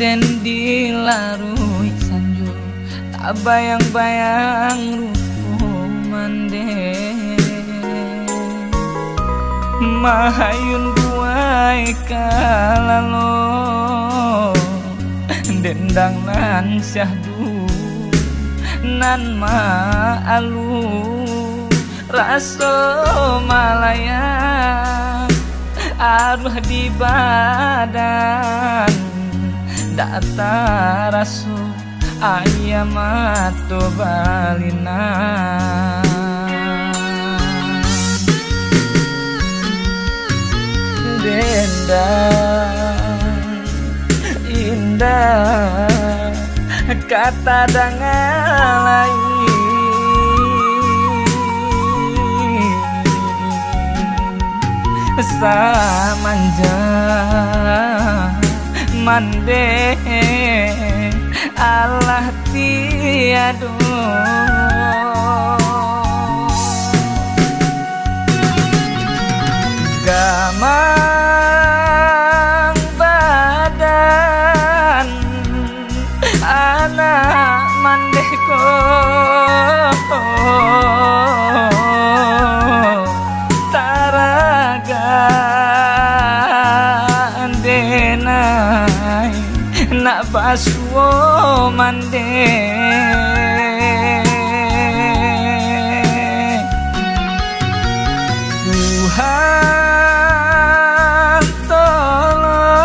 den dilarui sanjo tak bayang-bayang rupo mande mahayun buai kalalo dendang nan syahdu nan maalu raso malaya arwah di badan data raso ayam atau balina dendang indah kata dangalai samanja mande Allah tiado gamang badan anak mandeko taraga denai nak basuo mande Tuhan tolong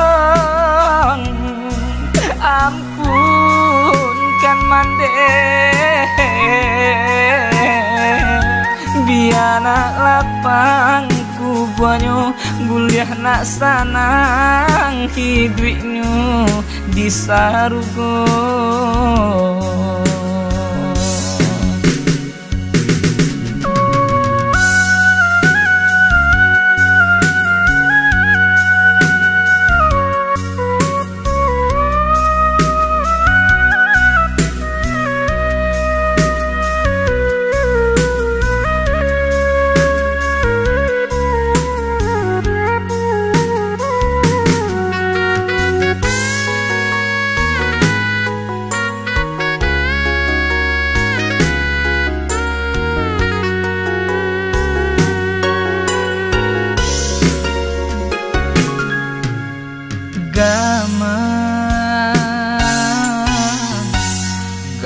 ampunkan mande biana lapangku banyo guliah nak sanang hidupnya di sarugo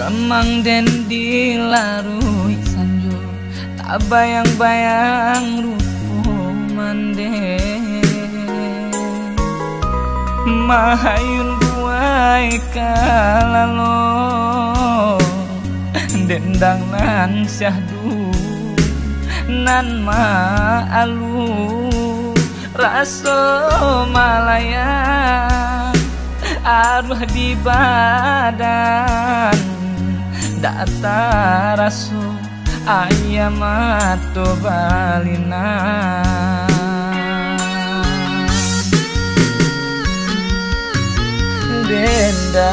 gamang den dilarui sanjo tak bayang-bayang rupo mande mahayun buai kalalo dendang nan syahdu nan maalu raso malaya arwah di badan data raso ayam atau balina dendang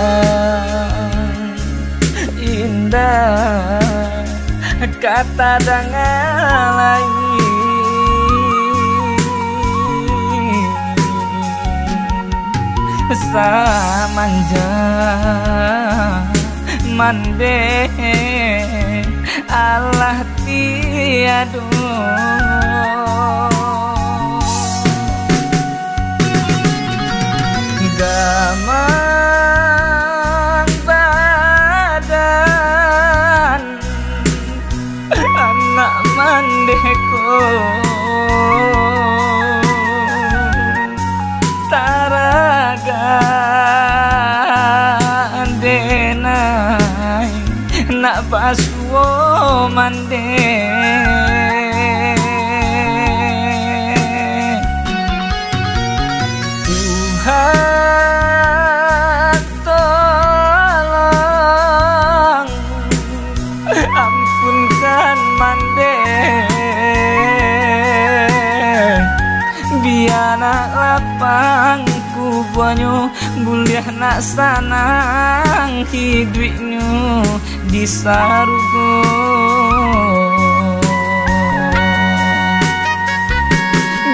indah kata dangalai samanja mande Allah tiado gamang badan anak mandeko taraga denai nak basuo mande Tuhan tolong ampunkan mande biana lapangku banyo guliah nak sanang hidupnya di sarugo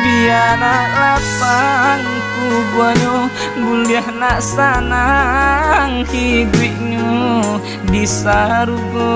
biana lapangku ku banyo buliah nak sanang hidup nyu di sarugo